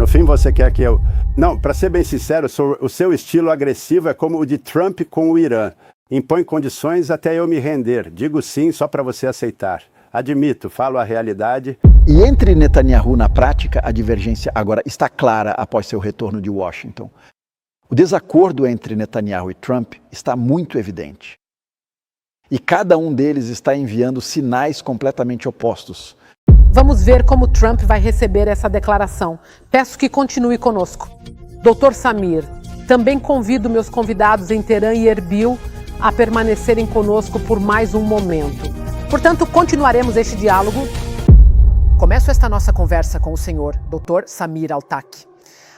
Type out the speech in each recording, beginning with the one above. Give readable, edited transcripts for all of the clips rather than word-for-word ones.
No fim, você quer que eu... Não, para ser bem sincero, o seu estilo agressivo é como o de Trump com o Irã. Impõe condições até eu me render. Digo sim só para você aceitar. Admito, falo a realidade. E entre Netanyahu na prática, a divergência agora está clara após seu retorno de Washington. O desacordo entre Netanyahu e Trump está muito evidente. E cada um deles está enviando sinais completamente opostos. Vamos ver como Trump vai receber essa declaração. Peço que continue conosco. Dr. Samir, também convido meus convidados em Teherã e Erbil a permanecerem conosco por mais um momento. Portanto, continuaremos este diálogo. Começo esta nossa conversa com o senhor Dr. Samir Altak.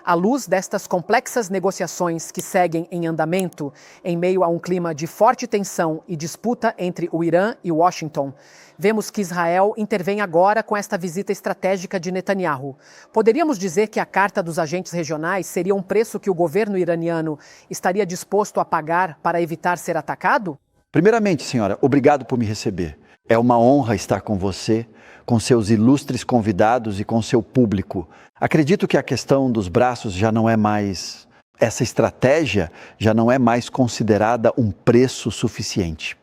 À luz destas complexas negociações que seguem em andamento, em meio a um clima de forte tensão e disputa entre o Irã e Washington, vemos que Israel intervém agora com esta visita estratégica de Netanyahu. Poderíamos dizer que a Carta dos Agentes Regionais seria um preço que o governo iraniano estaria disposto a pagar para evitar ser atacado? Primeiramente, senhora, obrigado por me receber. É uma honra estar com você, com seus ilustres convidados e com seu público. Acredito que a questão dos braços já não é mais... Essa estratégia já não é mais considerada um preço suficiente.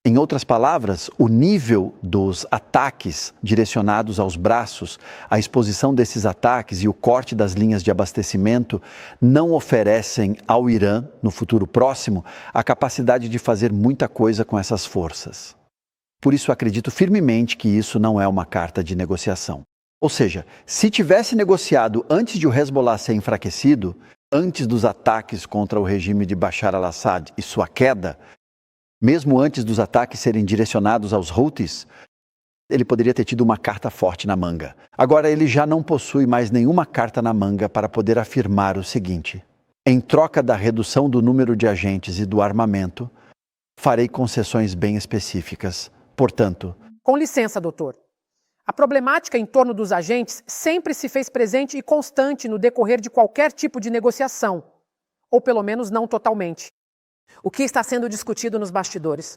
Em outras palavras, o nível dos ataques direcionados aos braços, a exposição desses ataques e o corte das linhas de abastecimento não oferecem ao Irã, no futuro próximo, a capacidade de fazer muita coisa com essas forças. Por isso, acredito firmemente que isso não é uma carta de negociação. Ou seja, se tivesse negociado antes de o Hezbollah ser enfraquecido, antes dos ataques contra o regime de Bashar al-Assad e sua queda, mesmo antes dos ataques serem direcionados aos Houthis, ele poderia ter tido uma carta forte na manga. Agora ele já não possui mais nenhuma carta na manga para poder afirmar o seguinte: em troca da redução do número de agentes e do armamento, farei concessões bem específicas. Portanto... Com licença, doutor. A problemática em torno dos agentes sempre se fez presente e constante no decorrer de qualquer tipo de negociação, ou pelo menos não totalmente. O que está sendo discutido nos bastidores.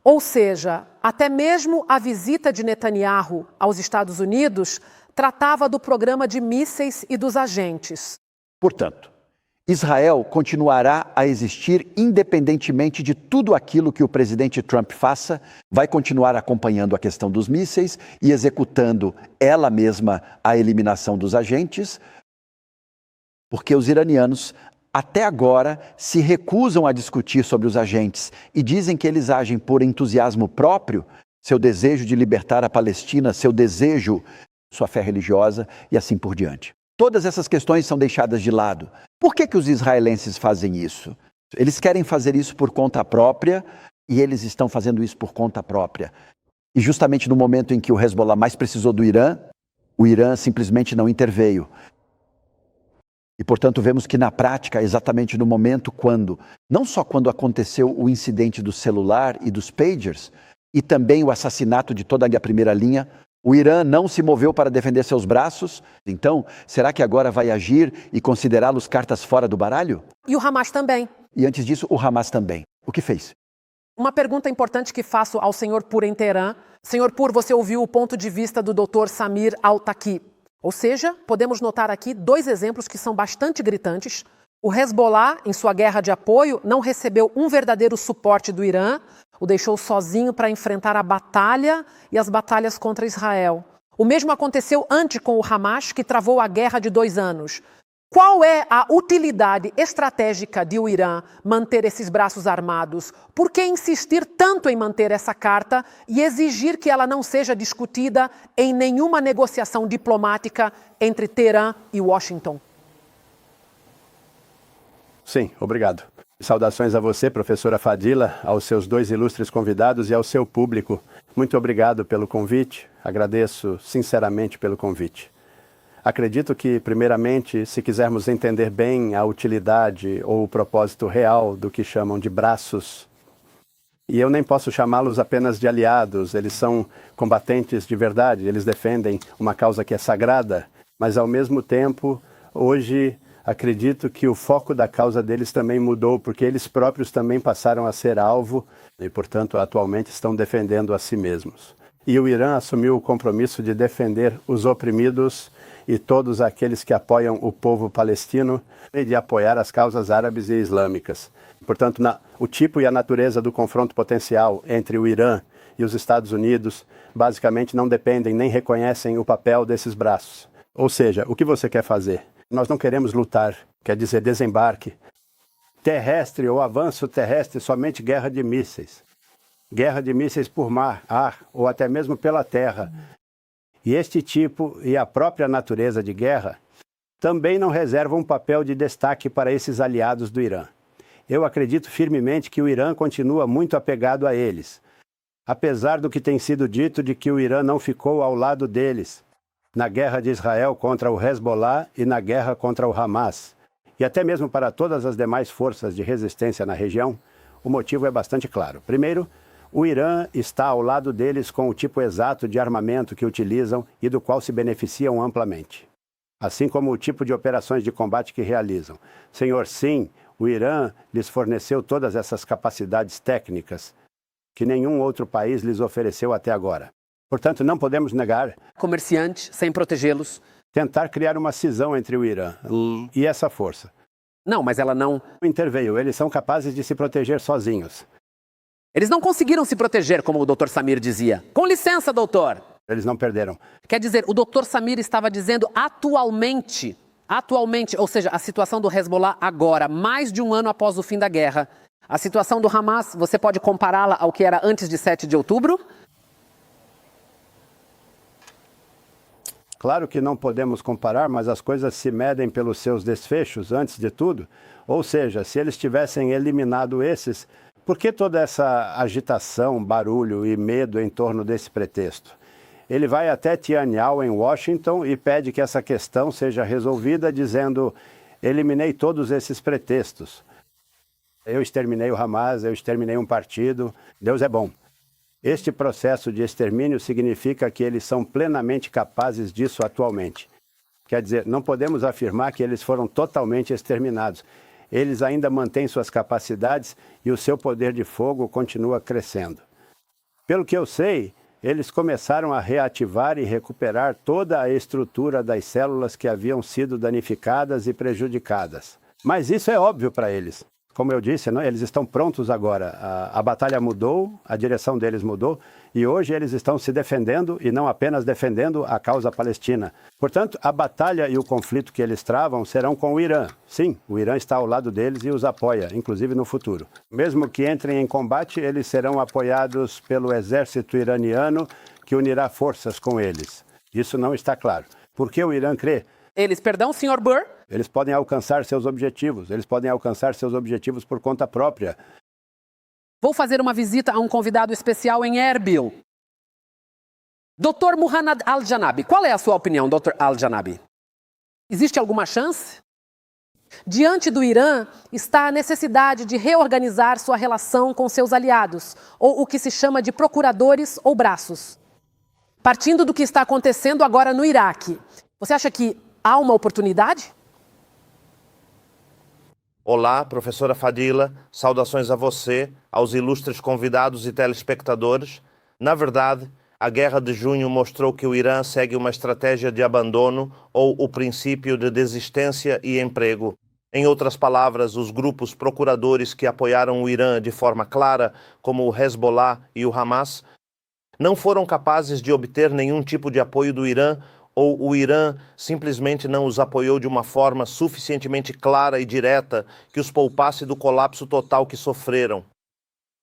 Ou seja, até mesmo a visita de Netanyahu aos Estados Unidos tratava do programa de mísseis e dos agentes. Portanto, Israel continuará a existir independentemente de tudo aquilo que o presidente Trump faça, vai continuar acompanhando a questão dos mísseis e executando ela mesma a eliminação dos agentes, porque os iranianos até agora se recusam a discutir sobre os agentes e dizem que eles agem por entusiasmo próprio, seu desejo de libertar a Palestina, seu desejo, sua fé religiosa e assim por diante. Todas essas questões são deixadas de lado. Por que os israelenses fazem isso? Eles querem fazer isso por conta própria e eles estão fazendo isso por conta própria. E justamente no momento em que o Hezbollah mais precisou do Irã, o Irã simplesmente não interveio. E, portanto, vemos que na prática, exatamente no momento quando, não só quando aconteceu o incidente do celular e dos pagers, e também o assassinato de toda a primeira linha, o Irã não se moveu para defender seus braços? Então, será que agora vai agir e considerá-los cartas fora do baralho? E o Hamas também. E antes disso, o Hamas também. O que fez? Uma pergunta importante que faço ao Sr. Pur em Teherã. Sr. Pur, você ouviu o ponto de vista do Dr. Samir Altak. Ou seja, podemos notar aqui dois exemplos que são bastante gritantes. O Hezbollah, em sua guerra de apoio, não recebeu um verdadeiro suporte do Irã, o deixou sozinho para enfrentar a batalha e as batalhas contra Israel. O mesmo aconteceu antes com o Hamas, que travou a guerra de 2 anos. Qual é a utilidade estratégica de o Irã manter esses braços armados? Por que insistir tanto em manter essa carta e exigir que ela não seja discutida em nenhuma negociação diplomática entre Teherã e Washington? Sim, obrigado. Saudações a você, professora Fadila, aos seus 2 ilustres convidados e ao seu público. Muito obrigado pelo convite. Agradeço sinceramente pelo convite. Acredito que, primeiramente, se quisermos entender bem a utilidade ou o propósito real do que chamam de braços, e eu nem posso chamá-los apenas de aliados, eles são combatentes de verdade, eles defendem uma causa que é sagrada, mas ao mesmo tempo, hoje, acredito que o foco da causa deles também mudou, porque eles próprios também passaram a ser alvo e, portanto, atualmente estão defendendo a si mesmos. e o Irã assumiu o compromisso de defender os oprimidos e todos aqueles que apoiam o povo palestino e de apoiar as causas árabes e islâmicas. Portanto, o tipo e a natureza do confronto potencial entre o Irã e os Estados Unidos basicamente não dependem nem reconhecem o papel desses braços. Ou seja, o que você quer fazer? Nós não queremos lutar, quer dizer desembarque terrestre ou avanço terrestre, somente guerra de mísseis. Guerra de mísseis por mar, ar ou até mesmo pela terra. E este tipo e a própria natureza de guerra também não reservam um papel de destaque para esses aliados do Irã. Eu acredito firmemente que o Irã continua muito apegado a eles, apesar do que tem sido dito de que o Irã não ficou ao lado deles na guerra de Israel contra o Hezbollah e na guerra contra o Hamas, e até mesmo para todas as demais forças de resistência na região, o motivo é bastante claro. Primeiro, o Irã está ao lado deles com o tipo exato de armamento que utilizam e do qual se beneficiam amplamente, assim como o tipo de operações de combate que realizam. Senhor, sim, o Irã lhes forneceu todas essas capacidades técnicas que nenhum outro país lhes ofereceu até agora. Portanto, não podemos negar. Comerciante, sem protegê-los. Tentar criar uma cisão entre o Irã e essa força. Não, mas ela não interveio. Eles são capazes de se proteger sozinhos. Eles não conseguiram se proteger, como o Dr. Samir dizia. Com licença, doutor. Eles não perderam. Quer dizer, o Dr. Samir estava dizendo atualmente, ou seja, a situação do Hezbollah agora, mais de um ano após o fim da guerra. A situação do Hamas, você pode compará-la ao que era antes de 7 de outubro? Claro que não podemos comparar, mas as coisas se medem pelos seus desfechos, antes de tudo. Ou seja, se eles tivessem eliminado esses, por que toda essa agitação, barulho e medo em torno desse pretexto? Ele vai até Tiananmen, em Washington, e pede que essa questão seja resolvida, dizendo: eliminei todos esses pretextos. Eu exterminei o Hamas, eu exterminei um partido, Deus é bom. Este processo de extermínio significa que eles são plenamente capazes disso atualmente. Quer dizer, não podemos afirmar que eles foram totalmente exterminados. Eles ainda mantêm suas capacidades e o seu poder de fogo continua crescendo. Pelo que eu sei, eles começaram a reativar e recuperar toda a estrutura das células que haviam sido danificadas e prejudicadas. Mas isso é óbvio para eles. Como eu disse, eles estão prontos agora. A batalha mudou, a direção deles mudou, e hoje eles estão se defendendo e não apenas defendendo a causa palestina. Portanto, a batalha e o conflito que eles travam serão com o Irã. Sim, o Irã está ao lado deles e os apoia, inclusive no futuro. Mesmo que entrem em combate, eles serão apoiados pelo exército iraniano, que unirá forças com eles. Isso não está claro. Por que o Irã crê? Perdão, Sr. Burr? Eles podem alcançar seus objetivos. Eles podem alcançar seus objetivos por conta própria. Vou fazer uma visita a um convidado especial em Erbil. Dr. Muhannad Al-Janabi. Qual é a sua opinião, Dr. Al-Janabi? Existe alguma chance? Diante do Irã está a necessidade de reorganizar sua relação com seus aliados, ou o que se chama de procuradores ou braços. Partindo do que está acontecendo agora no Iraque, você acha que há uma oportunidade? Olá, professora Fadila, saudações a você, aos ilustres convidados e telespectadores. Na verdade, a Guerra de Junho mostrou que o Irã segue uma estratégia de abandono ou o princípio de desistência e emprego. Em outras palavras, os grupos procuradores que apoiaram o Irã de forma clara, como o Hezbollah e o Hamas, não foram capazes de obter nenhum tipo de apoio do Irã, ou o Irã simplesmente não os apoiou de uma forma suficientemente clara e direta que os poupasse do colapso total que sofreram.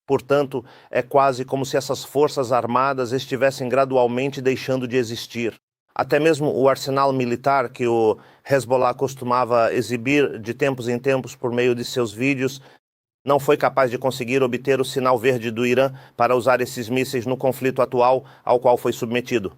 Portanto, é quase como se essas forças armadas estivessem gradualmente deixando de existir. Até mesmo o arsenal militar que o Hezbollah costumava exibir de tempos em tempos por meio de seus vídeos não foi capaz de conseguir obter o sinal verde do Irã para usar esses mísseis no conflito atual ao qual foi submetido.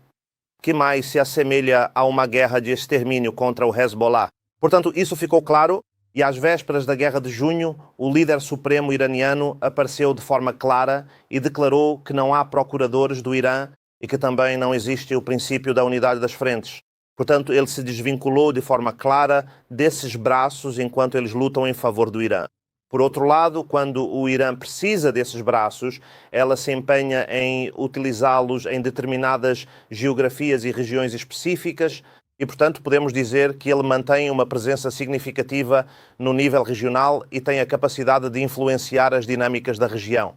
Que mais se assemelha a uma guerra de extermínio contra o Hezbollah. Portanto, isso ficou claro, e às vésperas da Guerra de Junho, o líder supremo iraniano apareceu de forma clara e declarou que não há procuradores do Irã e que também não existe o princípio da unidade das frentes. Portanto, ele se desvinculou de forma clara desses braços enquanto eles lutam em favor do Irã. Por outro lado, quando o Irã precisa desses braços, ela se empenha em utilizá-los em determinadas geografias e regiões específicas e, portanto, podemos dizer que ele mantém uma presença significativa no nível regional e tem a capacidade de influenciar as dinâmicas da região,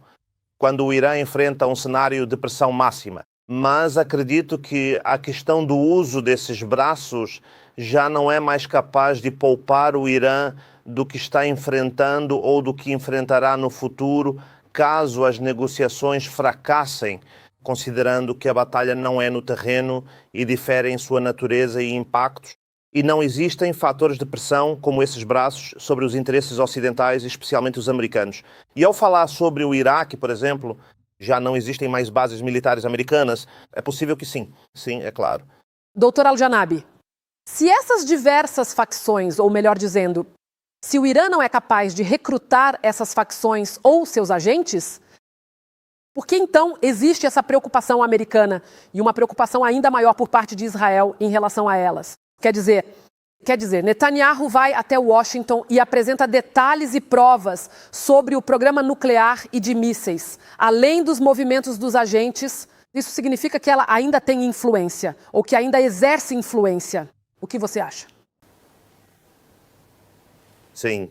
quando o Irã enfrenta um cenário de pressão máxima. Mas acredito que a questão do uso desses braços já não é mais capaz de poupar o Irã do que está enfrentando ou do que enfrentará no futuro, caso as negociações fracassem, considerando que a batalha não é no terreno e difere em sua natureza e impactos, e não existem fatores de pressão como esses braços sobre os interesses ocidentais, especialmente os americanos. E ao falar sobre o Iraque, por exemplo, já não existem mais bases militares americanas? É possível que sim. Sim, é claro. Doutor Al-Janabi, se essas diversas facções, ou melhor dizendo, se o Irã não é capaz de recrutar essas facções ou seus agentes, por que então existe essa preocupação americana e uma preocupação ainda maior por parte de Israel em relação a elas? Quer dizer, Netanyahu vai até Washington e apresenta detalhes e provas sobre o programa nuclear e de mísseis, além dos movimentos dos agentes. Isso significa que ela ainda tem influência, ou que ainda exerce influência. O que você acha? Sim,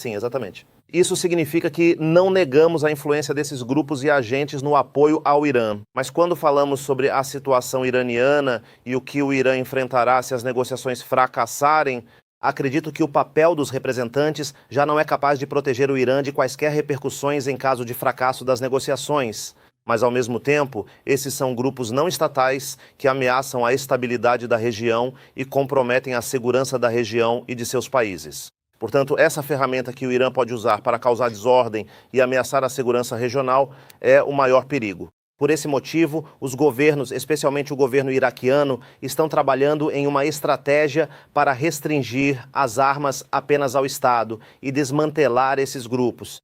exatamente. Isso significa que não negamos a influência desses grupos e agentes no apoio ao Irã. Mas quando falamos sobre a situação iraniana e o que o Irã enfrentará se as negociações fracassarem, acredito que o papel dos representantes já não é capaz de proteger o Irã de quaisquer repercussões em caso de fracasso das negociações. Mas, ao mesmo tempo, esses são grupos não estatais que ameaçam a estabilidade da região e comprometem a segurança da região e de seus países. Portanto, essa ferramenta que o Irã pode usar para causar desordem e ameaçar a segurança regional é o maior perigo. Por esse motivo, os governos, especialmente o governo iraquiano, estão trabalhando em uma estratégia para restringir as armas apenas ao Estado e desmantelar esses grupos.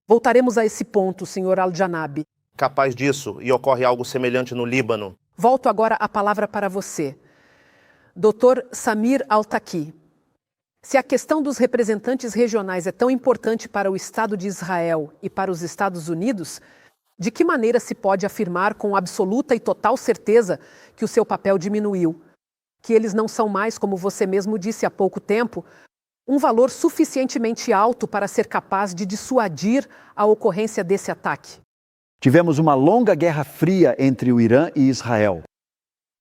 Voltaremos a esse ponto, senhor Al-Janabi. Capaz disso, e ocorre algo semelhante no Líbano. Volto agora a palavra para você. Dr. Samir Al-Taqi. Se a questão dos representantes regionais é tão importante para o Estado de Israel e para os Estados Unidos, de que maneira se pode afirmar com absoluta e total certeza que o seu papel diminuiu? Que eles não são mais, como você mesmo disse há pouco tempo, um valor suficientemente alto para ser capaz de dissuadir a ocorrência desse ataque? Tivemos uma longa guerra fria entre o Irã e Israel.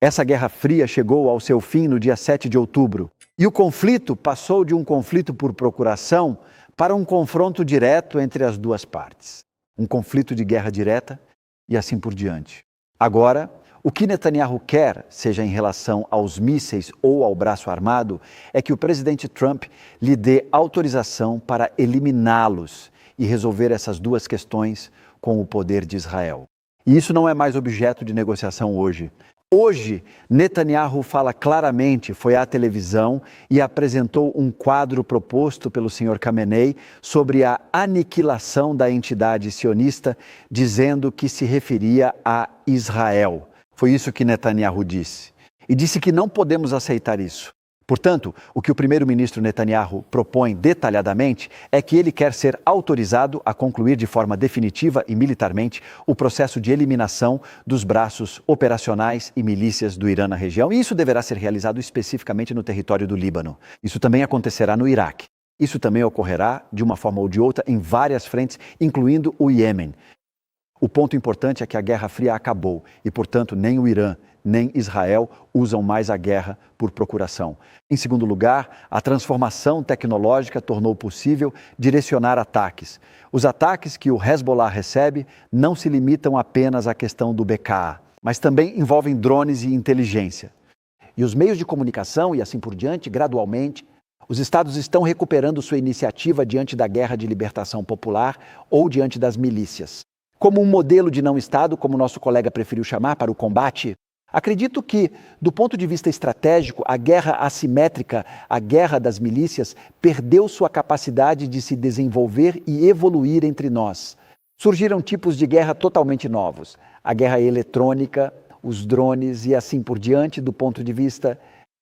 Essa guerra fria chegou ao seu fim no dia 7 de outubro. E o conflito passou de um conflito por procuração para um confronto direto entre as duas partes. Um conflito de guerra direta e assim por diante. Agora, o que Netanyahu quer, seja em relação aos mísseis ou ao braço armado, é que o presidente Trump lhe dê autorização para eliminá-los e resolver essas duas questões com o poder de Israel. E isso não é mais objeto de negociação hoje. Hoje, Netanyahu fala claramente, foi à televisão e apresentou um quadro proposto pelo senhor Khamenei sobre a aniquilação da entidade sionista, dizendo que se referia a Israel. Foi isso que Netanyahu disse. E disse que não podemos aceitar isso. Portanto, o que o primeiro-ministro Netanyahu propõe detalhadamente é que ele quer ser autorizado a concluir de forma definitiva e militarmente o processo de eliminação dos braços operacionais e milícias do Irã na região, e isso deverá ser realizado especificamente no território do Líbano. Isso também acontecerá no Iraque. Isso também ocorrerá, de uma forma ou de outra, em várias frentes, incluindo o Iêmen. O ponto importante é que a Guerra Fria acabou e, portanto, nem o Irã nem Israel usam mais a guerra por procuração. Em segundo lugar, a transformação tecnológica tornou possível direcionar ataques. Os ataques que o Hezbollah recebe não se limitam apenas à questão do BKA, mas também envolvem drones e inteligência. E os meios de comunicação e assim por diante, gradualmente, os estados estão recuperando sua iniciativa diante da guerra de libertação popular ou diante das milícias. Como um modelo de não-estado, como nosso colega preferiu chamar, para o combate, acredito que, do ponto de vista estratégico, a guerra assimétrica, a guerra das milícias, perdeu sua capacidade de se desenvolver e evoluir entre nós. Surgiram tipos de guerra totalmente novos. A guerra eletrônica, os drones e assim por diante, do ponto de vista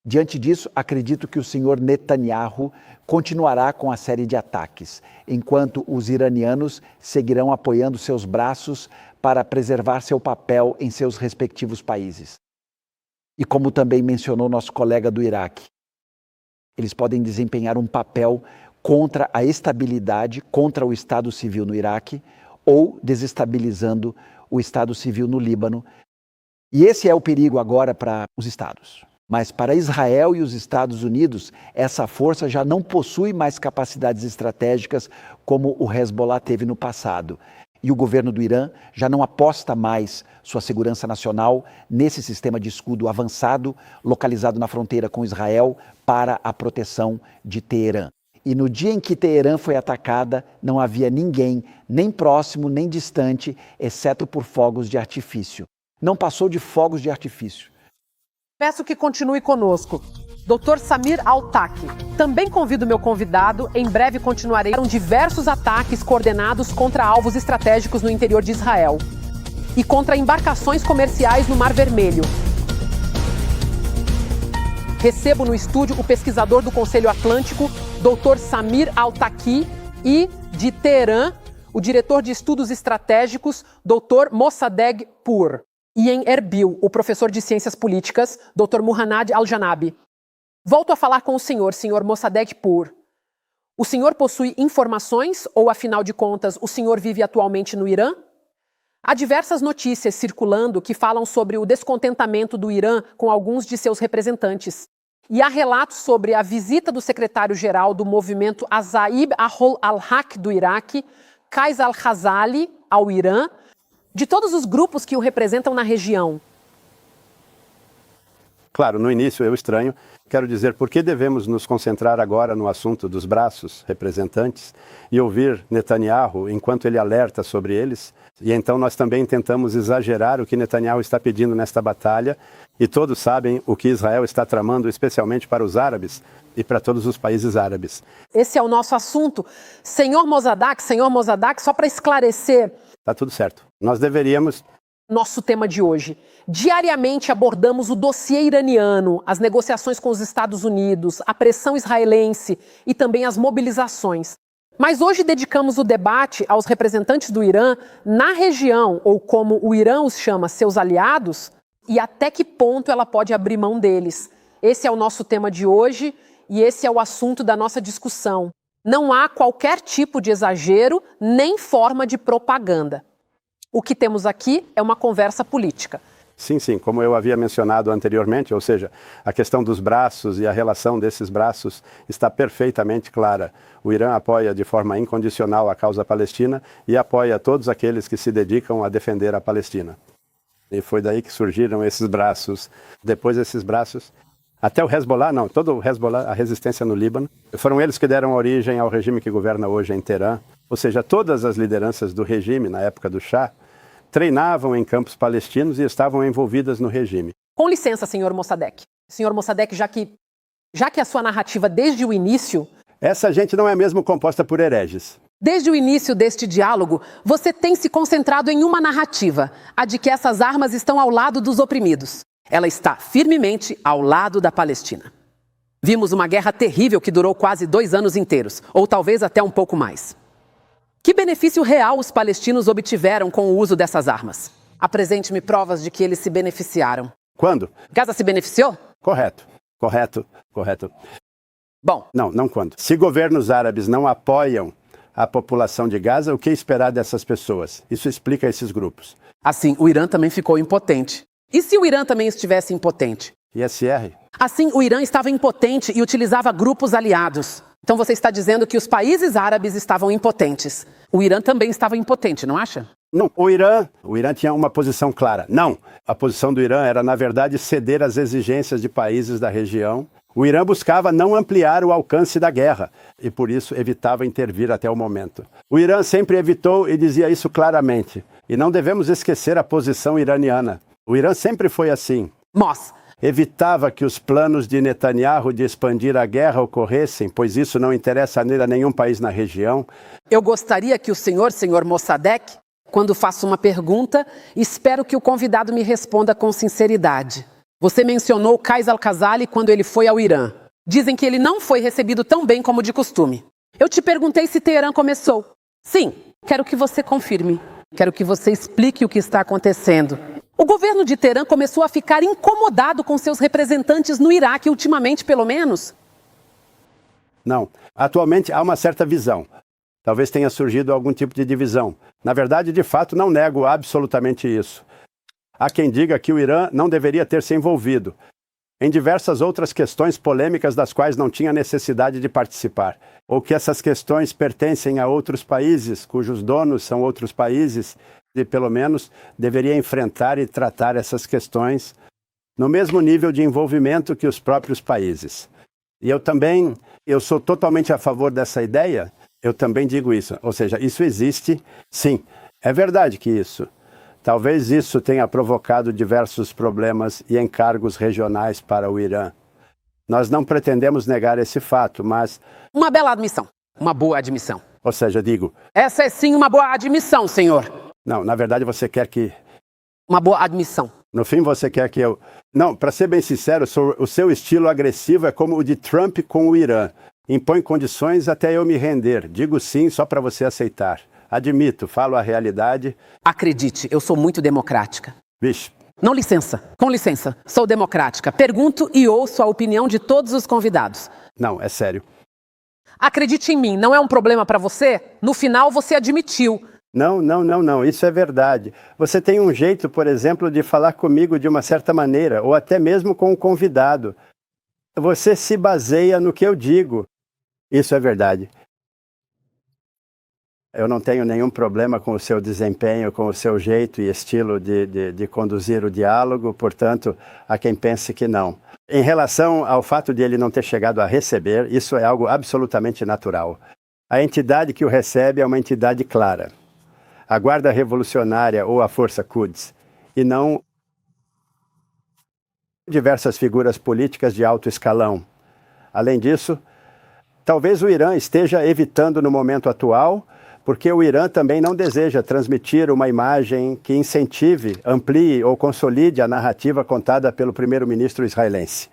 Diante disso, acredito que o senhor Netanyahu continuará com a série de ataques, enquanto os iranianos seguirão apoiando seus braços para preservar seu papel em seus respectivos países. E como também mencionou nosso colega do Iraque, eles podem desempenhar um papel contra a estabilidade, contra o Estado Civil no Iraque ou desestabilizando o Estado Civil no Líbano. E esse é o perigo agora para os Estados. Mas para Israel e os Estados Unidos, essa força já não possui mais capacidades estratégicas como o Hezbollah teve no passado. E o governo do Irã já não aposta mais sua segurança nacional nesse sistema de escudo avançado, localizado na fronteira com Israel, para a proteção de Teherã. E no dia em que Teherã foi atacada, não havia ninguém, nem próximo nem distante, exceto por fogos de artifício. Não passou de fogos de artifício. Peço que continue conosco. Dr. Samir Al-Taki. Também convido meu convidado. Em breve continuarei com diversos ataques coordenados contra alvos estratégicos no interior de Israel e contra embarcações comerciais no Mar Vermelho. Recebo no estúdio o pesquisador do Conselho Atlântico, Dr. Samir Al-Taki, e de Teherã, o diretor de estudos estratégicos, Dr. Mossadegh Pur. E em Erbil, o professor de ciências políticas, Dr. Muhannad Al-Janabi. Volto a falar com o senhor Mossadegh Pur. O senhor possui informações ou, afinal de contas, o senhor vive atualmente no Irã? Há diversas notícias circulando que falam sobre o descontentamento do Irã com alguns de seus representantes. E há relatos sobre a visita do secretário-geral do movimento Azaib al-Haq do Iraque, Qais al-Khazali, ao Irã, de todos os grupos que o representam na região. Claro, no início eu estranho. Quero dizer, por que devemos nos concentrar agora no assunto dos braços representantes e ouvir Netanyahu enquanto ele alerta sobre eles? E então nós também tentamos exagerar o que Netanyahu está pedindo nesta batalha, e todos sabem o que Israel está tramando, especialmente para os árabes e para todos os países árabes. Esse é o nosso assunto. Senhor Mossadegh, só para esclarecer... Está tudo certo. Nós deveríamos... Nosso tema de hoje. Diariamente abordamos o dossiê iraniano, as negociações com os Estados Unidos, a pressão israelense e também as mobilizações. Mas hoje dedicamos o debate aos representantes do Irã na região, ou como o Irã os chama, seus aliados, e até que ponto ela pode abrir mão deles. Esse é o nosso tema de hoje e esse é o assunto da nossa discussão. Não há qualquer tipo de exagero nem forma de propaganda. O que temos aqui é uma conversa política. Sim, como eu havia mencionado anteriormente, ou seja, a questão dos braços e a relação desses braços está perfeitamente clara. O Irã apoia de forma incondicional a causa palestina e apoia todos aqueles que se dedicam a defender a Palestina. E foi daí que surgiram esses braços. Depois esses braços, até o Hezbollah, não, todo o Hezbollah, a resistência no Líbano, foram eles que deram origem ao regime que governa hoje em Teherã. Ou seja, todas as lideranças do regime na época do Shah treinavam em campos palestinos e estavam envolvidas no regime. Com licença, senhor Mossadegh. Senhor Mossadegh, já que a sua narrativa desde o início... Essa gente não é mesmo composta por hereges. Desde o início deste diálogo, você tem se concentrado em uma narrativa, a de que essas armas estão ao lado dos oprimidos. Ela está firmemente ao lado da Palestina. Vimos uma guerra terrível que durou quase 2 anos inteiros, ou talvez até um pouco mais. Que benefício real os palestinos obtiveram com o uso dessas armas? Apresente-me provas de que eles se beneficiaram. Quando? Gaza se beneficiou? Correto. Bom. Não quando. Se governos árabes não apoiam a população de Gaza, o que esperar dessas pessoas? Isso explica esses grupos. Assim, o Irã também ficou impotente. E se o Irã também estivesse impotente? ISR? Assim, o Irã estava impotente e utilizava grupos aliados. Então você está dizendo que os países árabes estavam impotentes. O Irã também estava impotente, não acha? Não, o Irã tinha uma posição clara. Não, a posição do Irã era, na verdade, ceder às exigências de países da região. O Irã buscava não ampliar o alcance da guerra e, por isso, evitava intervir até o momento. O Irã sempre evitou e dizia isso claramente. E não devemos esquecer a posição iraniana. O Irã sempre foi assim. Evitava que os planos de Netanyahu de expandir a guerra ocorressem, pois isso não interessa a nenhum país na região. Eu gostaria que o senhor Mossadegh, quando faço uma pergunta, espero que o convidado me responda com sinceridade. Você mencionou Qais Al-Khazali quando ele foi ao Irã. Dizem que ele não foi recebido tão bem como de costume. Eu te perguntei se Teherã começou. Sim, quero que você confirme. Quero que você explique o que está acontecendo. O governo de Teherã começou a ficar incomodado com seus representantes no Iraque, ultimamente, pelo menos? Não. Atualmente há uma certa visão. Talvez tenha surgido algum tipo de divisão. Na verdade, de fato, não nego absolutamente isso. Há quem diga que o Irã não deveria ter se envolvido em diversas outras questões polêmicas das quais não tinha necessidade de participar, ou que essas questões pertencem a outros países, cujos donos são outros países, e pelo menos deveria enfrentar e tratar essas questões no mesmo nível de envolvimento que os próprios países. E eu sou totalmente a favor dessa ideia, eu também digo isso. Ou seja, isso existe, sim, é verdade que isso. Talvez isso tenha provocado diversos problemas e encargos regionais para o Irã. Nós não pretendemos negar esse fato, mas... Uma bela admissão. Uma boa admissão. Ou seja, digo... Essa é sim uma boa admissão, senhor. Não, na verdade você quer que... Uma boa admissão. No fim você quer que eu... Não, para ser bem sincero, o seu estilo agressivo é como o de Trump com o Irã. Impõe condições até eu me render. Digo sim só para você aceitar. Admito, falo a realidade. Acredite, eu sou muito democrática. Vixe. Não, licença. Com licença. Sou democrática. Pergunto e ouço a opinião de todos os convidados. Não, é sério. Acredite em mim, não é um problema para você? No final você admitiu. Não, isso é verdade. Você tem um jeito, por exemplo, de falar comigo de uma certa maneira, ou até mesmo com o convidado. Você se baseia no que eu digo. Isso é verdade. Eu não tenho nenhum problema com o seu desempenho, com o seu jeito e estilo de conduzir o diálogo, portanto, há quem pense que não. Em relação ao fato de ele não ter chegado a receber, isso é algo absolutamente natural. A entidade que o recebe é uma entidade clara. A Guarda Revolucionária ou a Força Quds, e não diversas figuras políticas de alto escalão. Além disso, talvez o Irã esteja evitando no momento atual, porque o Irã também não deseja transmitir uma imagem que incentive, amplie ou consolide a narrativa contada pelo primeiro-ministro israelense.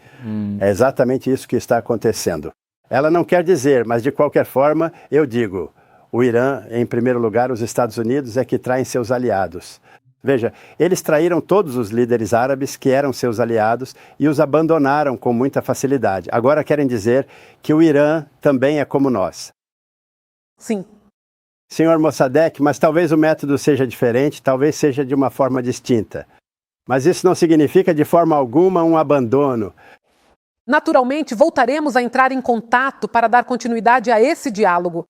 É exatamente isso que está acontecendo. Ela não quer dizer, mas de qualquer forma, eu digo, o Irã, em primeiro lugar, os Estados Unidos é que traem seus aliados. Veja, eles traíram todos os líderes árabes que eram seus aliados e os abandonaram com muita facilidade. Agora querem dizer que o Irã também é como nós. Sim. Senhor Mossadegh, mas talvez o método seja diferente, talvez seja de uma forma distinta. Mas isso não significa de forma alguma um abandono. Naturalmente, voltaremos a entrar em contato para dar continuidade a esse diálogo.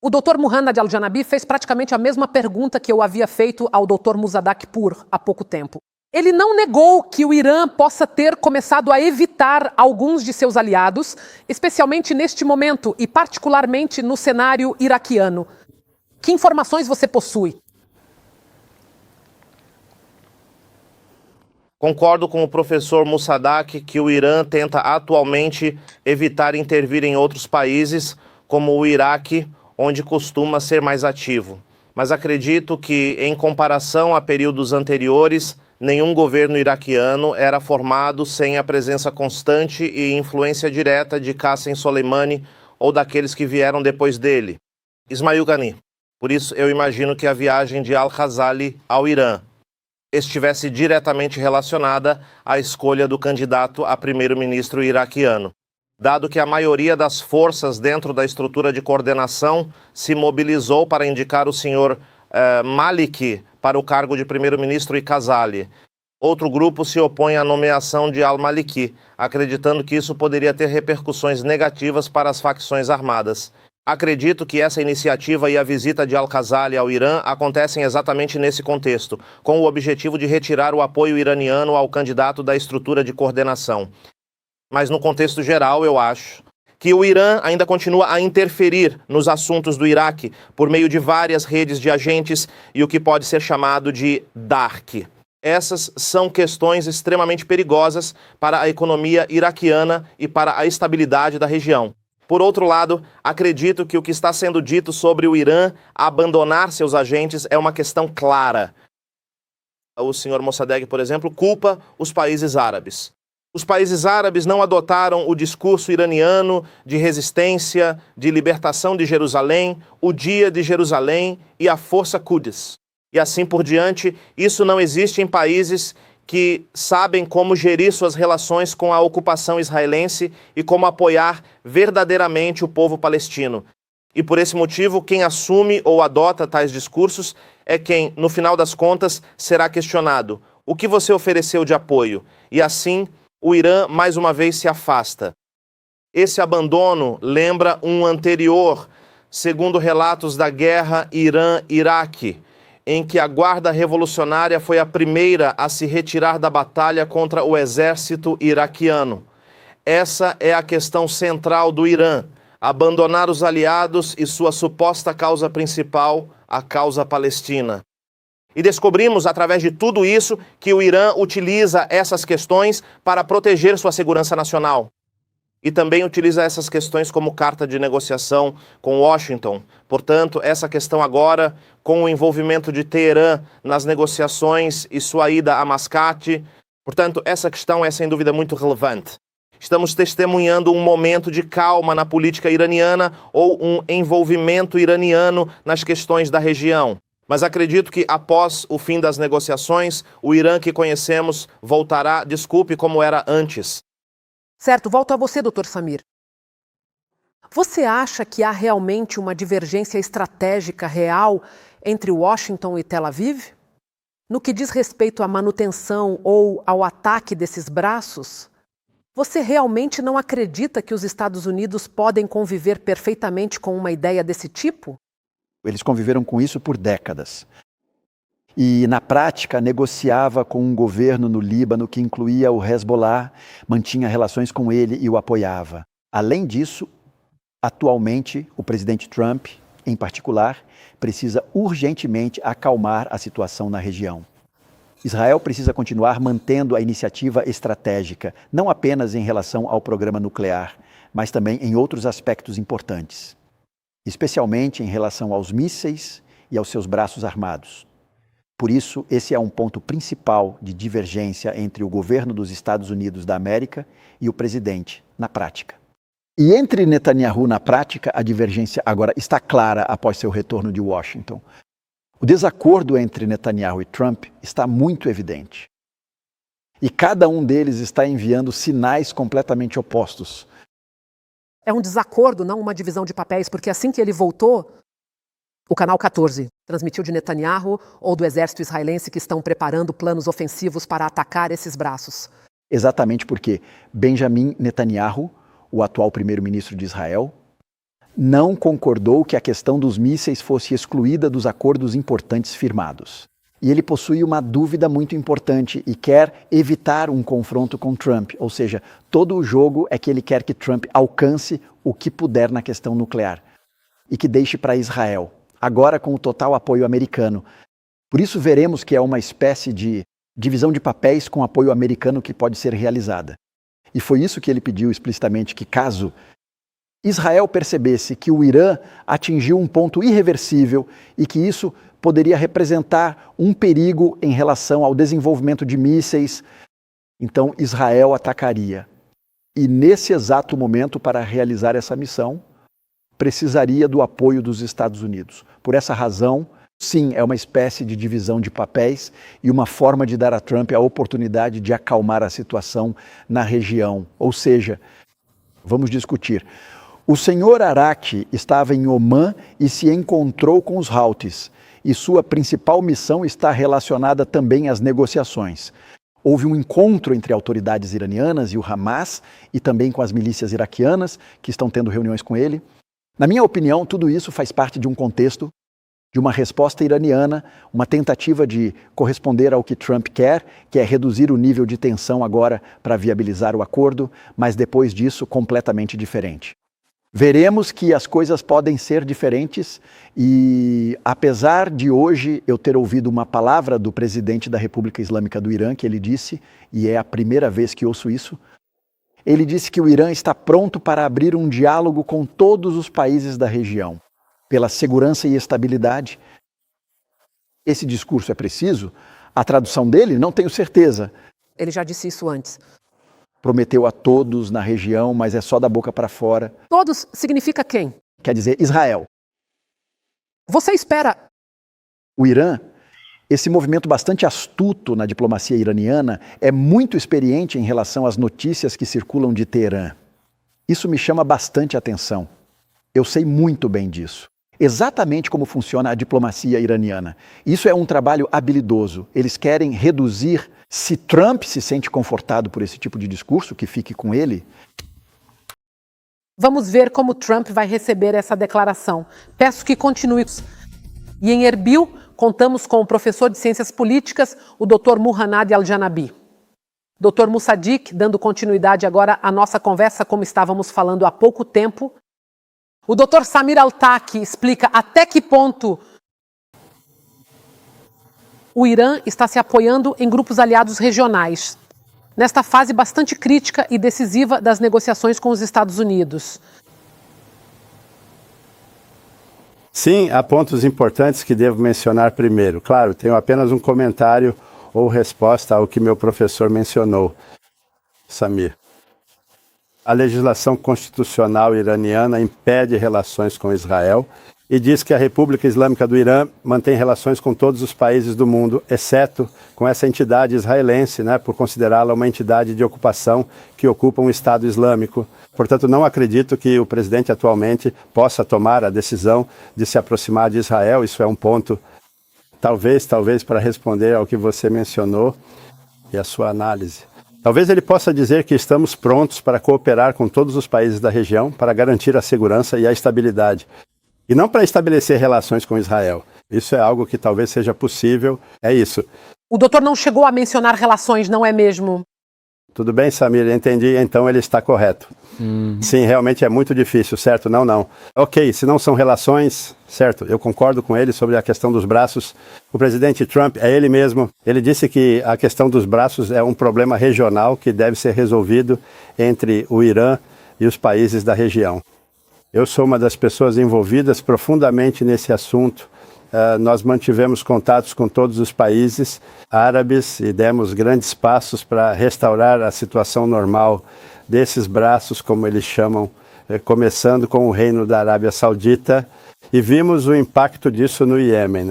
O Dr. Muhannad Al-Janabi fez praticamente a mesma pergunta que eu havia feito ao Dr. Mossadegh Pur há pouco tempo. Ele não negou que o Irã possa ter começado a evitar alguns de seus aliados, especialmente neste momento e particularmente no cenário iraquiano. Que informações você possui? Concordo com o professor Mossadegh que o Irã tenta atualmente evitar intervir em outros países, como o Iraque, onde costuma ser mais ativo. Mas acredito que, em comparação a períodos anteriores, nenhum governo iraquiano era formado sem a presença constante e influência direta de Qassem Soleimani ou daqueles que vieram depois dele, Ismail Ghani. Por isso, eu imagino que a viagem de Al-Khazali ao Irã estivesse diretamente relacionada à escolha do candidato a primeiro-ministro iraquiano, dado que a maioria das forças dentro da estrutura de coordenação se mobilizou para indicar o senhor Maliki para o cargo de primeiro-ministro e Khazali. Outro grupo se opõe à nomeação de al-Maliki, acreditando que isso poderia ter repercussões negativas para as facções armadas. Acredito que essa iniciativa e a visita de Al-Khazali ao Irã acontecem exatamente nesse contexto, com o objetivo de retirar o apoio iraniano ao candidato da estrutura de coordenação. Mas no contexto geral, eu acho que o Irã ainda continua a interferir nos assuntos do Iraque por meio de várias redes de agentes e o que pode ser chamado de dark. Essas são questões extremamente perigosas para a economia iraquiana e para a estabilidade da região. Por outro lado, acredito que o que está sendo dito sobre o Irã abandonar seus agentes é uma questão clara. O senhor Mossadegh, por exemplo, culpa os países árabes. Os países árabes não adotaram o discurso iraniano de resistência, de libertação de Jerusalém, o Dia de Jerusalém e a Força Quds. E assim por diante, isso não existe em países que sabem como gerir suas relações com a ocupação israelense e como apoiar verdadeiramente o povo palestino. E por esse motivo, quem assume ou adota tais discursos é quem, no final das contas, será questionado. O que você ofereceu de apoio? E assim, o Irã mais uma vez se afasta. Esse abandono lembra um anterior, segundo relatos da guerra Irã-Iraque, em que a Guarda Revolucionária foi a primeira a se retirar da batalha contra o exército iraquiano. Essa é a questão central do Irã, abandonar os aliados e sua suposta causa principal, a causa palestina. E descobrimos, através de tudo isso, que o Irã utiliza essas questões para proteger sua segurança nacional. E também utiliza essas questões como carta de negociação com Washington. Portanto, essa questão agora, com o envolvimento de Teherã nas negociações e sua ida a Mascate, portanto, essa questão é sem dúvida muito relevante. Estamos testemunhando um momento de calma na política iraniana ou um envolvimento iraniano nas questões da região. Mas acredito que após o fim das negociações, o Irã que conhecemos voltará, desculpe, como era antes. Certo, volto a você, Dr. Samir. Você acha que há realmente uma divergência estratégica real entre Washington e Tel Aviv? No que diz respeito à manutenção ou ao ataque desses braços? Você realmente não acredita que os Estados Unidos podem conviver perfeitamente com uma ideia desse tipo? Eles conviveram com isso por décadas. E, na prática, negociava com um governo no Líbano que incluía o Hezbollah, mantinha relações com ele e o apoiava. Além disso, atualmente, o presidente Trump, em particular, precisa urgentemente acalmar a situação na região. Israel precisa continuar mantendo a iniciativa estratégica, não apenas em relação ao programa nuclear, mas também em outros aspectos importantes, especialmente em relação aos mísseis e aos seus braços armados. Por isso, esse é um ponto principal de divergência entre o governo dos Estados Unidos da América e o presidente, na prática. E entre Netanyahu na prática, a divergência agora está clara após seu retorno de Washington. O desacordo entre Netanyahu e Trump está muito evidente. E cada um deles está enviando sinais completamente opostos. É um desacordo, não uma divisão de papéis, porque assim que ele voltou, o Canal 14 transmitiu de Netanyahu ou do exército israelense que estão preparando planos ofensivos para atacar esses braços. Exatamente porque Benjamin Netanyahu, o atual primeiro-ministro de Israel, não concordou que a questão dos mísseis fosse excluída dos acordos importantes firmados. E ele possui uma dúvida muito importante e quer evitar um confronto com Trump. Ou seja, todo o jogo é que ele quer que Trump alcance o que puder na questão nuclear e que deixe para Israel, agora com o total apoio americano. Por isso veremos que é uma espécie de divisão de papéis com apoio americano que pode ser realizada. E foi isso que ele pediu explicitamente, que caso Israel percebesse que o Irã atingiu um ponto irreversível e que isso poderia representar um perigo em relação ao desenvolvimento de mísseis, então Israel atacaria. E nesse exato momento, para realizar essa missão, precisaria do apoio dos Estados Unidos. Por essa razão, sim, é uma espécie de divisão de papéis e uma forma de dar a Trump a oportunidade de acalmar a situação na região. Ou seja, vamos discutir. O senhor Araki estava em Omã e se encontrou com os Houthis, e sua principal missão está relacionada também às negociações. Houve um encontro entre autoridades iranianas e o Hamas, e também com as milícias iraquianas, que estão tendo reuniões com ele. Na minha opinião, tudo isso faz parte de um contexto, de uma resposta iraniana, uma tentativa de corresponder ao que Trump quer, que é reduzir o nível de tensão agora para viabilizar o acordo, mas depois disso completamente diferente. Veremos que as coisas podem ser diferentes e, apesar de hoje eu ter ouvido uma palavra do presidente da República Islâmica do Irã, que ele disse, e é a primeira vez que ouço isso, ele disse que o Irã está pronto para abrir um diálogo com todos os países da região, pela segurança e estabilidade. Esse discurso é preciso, A tradução dele, não tenho certeza. Ele já disse isso antes. Prometeu a todos na região, mas é só da boca para fora. Todos significa quem? Quer dizer, Israel. Você espera... O Irã, esse movimento bastante astuto na diplomacia iraniana, é muito experiente em relação às notícias que circulam de Teherã. Isso me chama bastante atenção. Eu sei muito bem disso. Exatamente como funciona a diplomacia iraniana. Isso é um trabalho habilidoso. Eles querem reduzir, se Trump se sente confortado por esse tipo de discurso, que fique com ele. Vamos ver como Trump vai receber essa declaração. Peço que continue. E em Erbil, contamos com o professor de Ciências Políticas, o Dr. Muhannad Al-Janabi. Dr. Musadik, dando continuidade agora à nossa conversa, como estávamos falando há pouco tempo, o Dr. Samir Altak explica até que ponto o Irã está se apoiando em grupos aliados regionais, nesta fase bastante crítica e decisiva das negociações com os Estados Unidos. Sim, há pontos importantes que devo mencionar primeiro. Claro, tenho apenas um comentário ou resposta ao que meu professor mencionou, Samir. A legislação constitucional iraniana impede relações com Israel e diz que a República Islâmica do Irã mantém relações com todos os países do mundo, exceto com essa entidade israelense, por considerá-la uma entidade de ocupação que ocupa um Estado Islâmico. Portanto, não acredito que o presidente atualmente possa tomar a decisão de se aproximar de Israel. Isso é um ponto, talvez, para responder ao que você mencionou e a sua análise. Talvez ele possa dizer que estamos prontos para cooperar com todos os países da região para garantir a segurança e a estabilidade. E não para estabelecer relações com Israel. Isso é algo que talvez seja possível. É isso. O doutor não chegou a mencionar relações, não é mesmo? Tudo bem, Samir, entendi. Então ele está correto. Sim, realmente é muito difícil, certo? Não. Ok, se não são relações, certo, eu concordo com ele sobre a questão dos braços. O presidente Trump é ele mesmo. Ele disse que a questão dos braços é um problema regional que deve ser resolvido entre o Irã e os países da região. Eu sou uma das pessoas envolvidas profundamente nesse assunto. Nós mantivemos contatos com todos os países árabes e demos grandes passos para restaurar a situação normal desses braços, como eles chamam, começando com o Reino da Arábia Saudita, e vimos o impacto disso no Iêmen.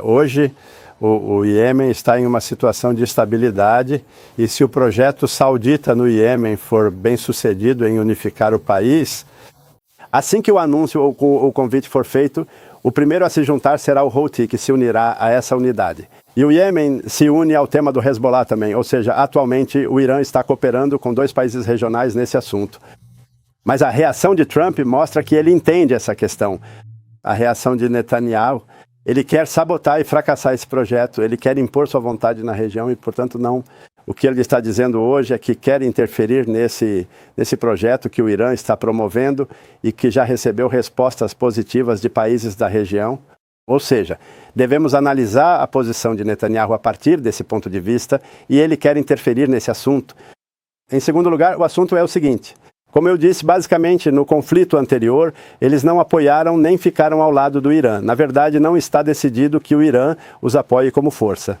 Hoje, o Iêmen está em uma situação de estabilidade, e se o projeto saudita no Iêmen for bem sucedido em unificar o país, assim que o anúncio ou o convite for feito, o primeiro a se juntar será o Houthi, que se unirá a essa unidade. E o Iêmen se une ao tema do Hezbollah também, ou seja, atualmente o Irã está cooperando com 2 países regionais nesse assunto. Mas a reação de Trump mostra que ele entende essa questão. A reação de Netanyahu, ele quer sabotar e fracassar esse projeto, ele quer impor sua vontade na região e, portanto, não. O que ele está dizendo hoje é que quer interferir nesse projeto que o Irã está promovendo e que já recebeu respostas positivas de países da região. Ou seja, devemos analisar a posição de Netanyahu a partir desse ponto de vista e ele quer interferir nesse assunto. Em segundo lugar, o assunto é o seguinte. Como eu disse, basicamente, no conflito anterior, eles não apoiaram nem ficaram ao lado do Irã. Na verdade, não está decidido que o Irã os apoie como força.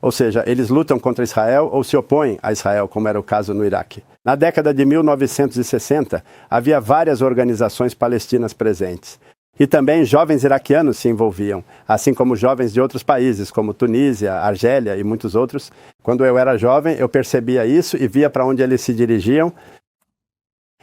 Ou seja, eles lutam contra Israel ou se opõem a Israel, como era o caso no Iraque. Na década de 1960, havia várias organizações palestinas presentes. E também jovens iraquianos se envolviam, assim como jovens de outros países, como Tunísia, Argélia e muitos outros. Quando eu era jovem, eu percebia isso e via para onde eles se dirigiam.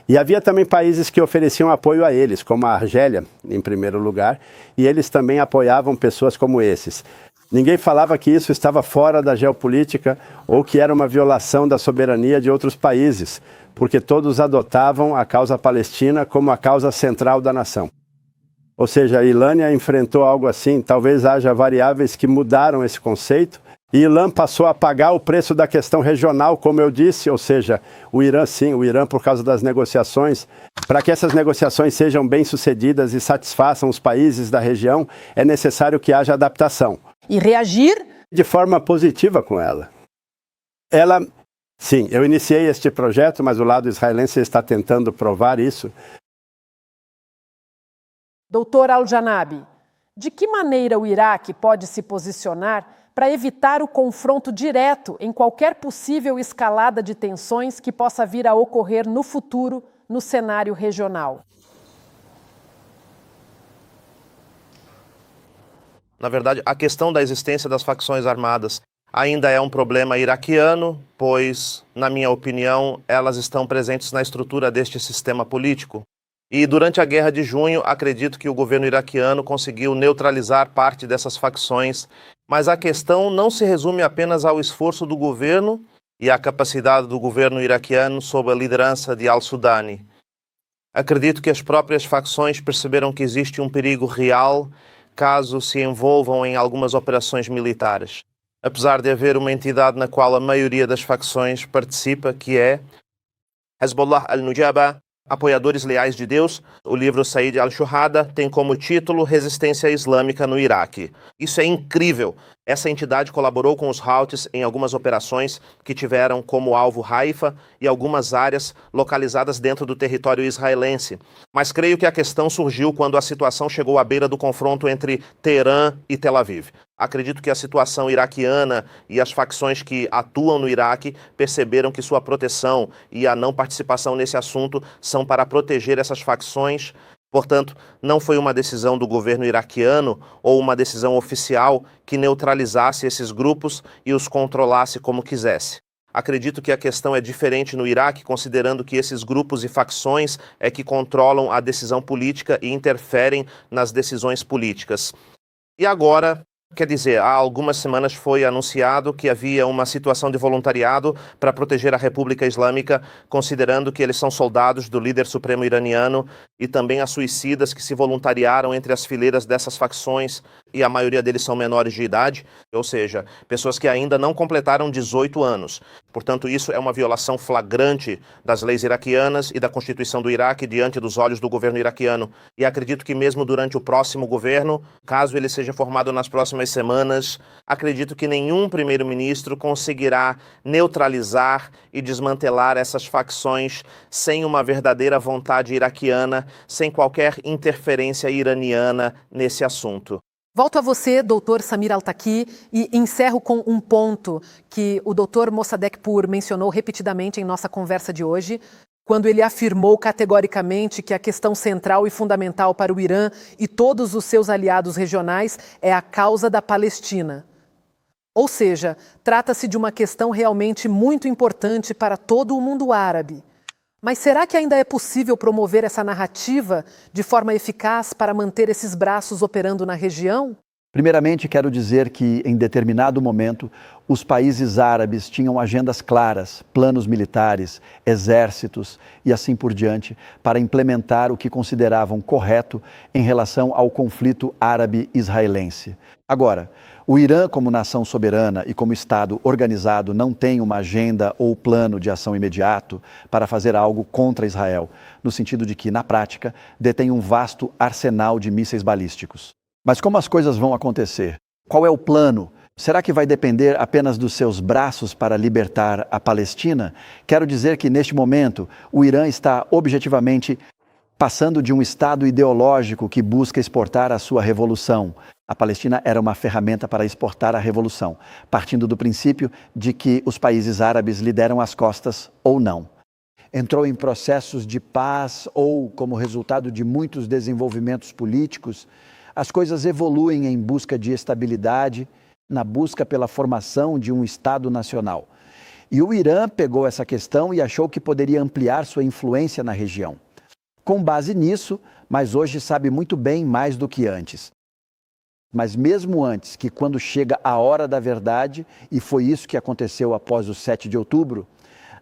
E havia também países que ofereciam apoio a eles, como a Argélia, em primeiro lugar, e eles também apoiavam pessoas como esses. Ninguém falava que isso estava fora da geopolítica ou que era uma violação da soberania de outros países, porque todos adotavam a causa palestina como a causa central da nação. Ou seja, a Ilânia enfrentou algo assim, talvez haja variáveis que mudaram esse conceito, e Irã passou a pagar o preço da questão regional, como eu disse, ou seja, o Irã por causa das negociações. Para que essas negociações sejam bem-sucedidas e satisfaçam os países da região, é necessário que haja adaptação. E reagir? De forma positiva com ela. Sim, eu iniciei este projeto, mas o lado israelense está tentando provar isso. Doutor Al-Janabi, De que maneira o Iraque pode se posicionar para evitar o confronto direto em qualquer possível escalada de tensões que possa vir a ocorrer no futuro no cenário regional? Na verdade, a questão da existência das facções armadas ainda é um problema iraquiano, pois, na minha opinião, elas estão presentes na estrutura deste sistema político. E durante a Guerra de Junho, acredito que o governo iraquiano conseguiu neutralizar parte dessas facções, mas a questão não se resume apenas ao esforço do governo e à capacidade do governo iraquiano sob a liderança de al-Sudani. Acredito que as próprias facções perceberam que existe um perigo real caso se envolvam em algumas operações militares. Apesar de haver uma entidade na qual a maioria das facções participa, que é Hezbollah al-Nujaba, Apoiadores Leais de Deus, o livro Said al-Shuhada tem como título Resistência Islâmica no Iraque. Isso é incrível! Essa entidade colaborou com os Houthis em algumas operações que tiveram como alvo Haifa e algumas áreas localizadas dentro do território israelense. Mas creio que a questão surgiu quando a situação chegou à beira do confronto entre Teherã e Tel Aviv. Acredito que a situação iraquiana e as facções que atuam no Iraque perceberam que sua proteção e a não participação nesse assunto são para proteger essas facções. Portanto, não foi uma decisão do governo iraquiano ou uma decisão oficial que neutralizasse esses grupos e os controlasse como quisesse. Acredito que a questão é diferente no Iraque, considerando que esses grupos e facções é que controlam a decisão política e interferem nas decisões políticas. E agora, quer dizer, há algumas semanas foi anunciado que havia uma situação de voluntariado para proteger a República Islâmica, considerando que eles são soldados do líder supremo iraniano e também há suicidas que se voluntariaram entre as fileiras dessas facções e a maioria deles são menores de idade, ou seja, pessoas que ainda não completaram 18 anos. Portanto, isso é uma violação flagrante das leis iraquianas e da Constituição do Iraque diante dos olhos do governo iraquiano. E acredito que mesmo durante o próximo governo, caso ele seja formado nas próximas semanas, acredito que nenhum primeiro-ministro conseguirá neutralizar e desmantelar essas facções sem uma verdadeira vontade iraquiana, sem qualquer interferência iraniana nesse assunto. Volto a você, doutor Samir Al-Taqi, e encerro com um ponto que o doutor Mossadegh mencionou repetidamente em nossa conversa de hoje, quando ele afirmou categoricamente que a questão central e fundamental para o Irã e todos os seus aliados regionais é a causa da Palestina. Ou seja, trata-se de uma questão realmente muito importante para todo o mundo árabe. Mas será que ainda é possível promover essa narrativa de forma eficaz para manter esses braços operando na região? Primeiramente, quero dizer que, em determinado momento, os países árabes tinham agendas claras, planos militares, exércitos e assim por diante, para implementar o que consideravam correto em relação ao conflito árabe-israelense. Agora, o Irã, como nação soberana e como Estado organizado, não tem uma agenda ou plano de ação imediato para fazer algo contra Israel, no sentido de que, na prática, detém um vasto arsenal de mísseis balísticos. Mas como as coisas vão acontecer? Qual é o plano? Será que vai depender apenas dos seus braços para libertar a Palestina? Quero dizer que, neste momento, o Irã está objetivamente passando de um Estado ideológico que busca exportar a sua revolução. A Palestina era uma ferramenta para exportar a revolução, partindo do princípio de que os países árabes lhe deram as costas ou não. Entrou em processos de paz ou, como resultado de muitos desenvolvimentos políticos, as coisas evoluem em busca de estabilidade, na busca pela formação de um Estado nacional. E o Irã pegou essa questão e achou que poderia ampliar sua influência na região. Com base nisso, mas hoje sabe muito bem mais do que antes. Mas mesmo antes, que quando chega a hora da verdade, e foi isso que aconteceu após o 7 de outubro,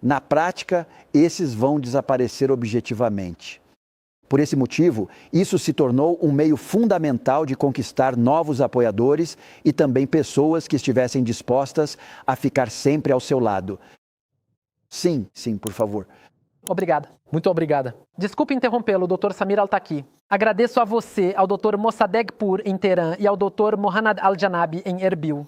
na prática, esses vão desaparecer objetivamente. Por esse motivo, isso se tornou um meio fundamental de conquistar novos apoiadores e também pessoas que estivessem dispostas a ficar sempre ao seu lado. Sim, por favor. Obrigada. Muito obrigada. Desculpe interrompê-lo, doutor Samir Al-Taqi. Agradeço a você, ao doutor Mossadegh em Teherã e ao doutor Mohanad Al-Janabi em Erbil.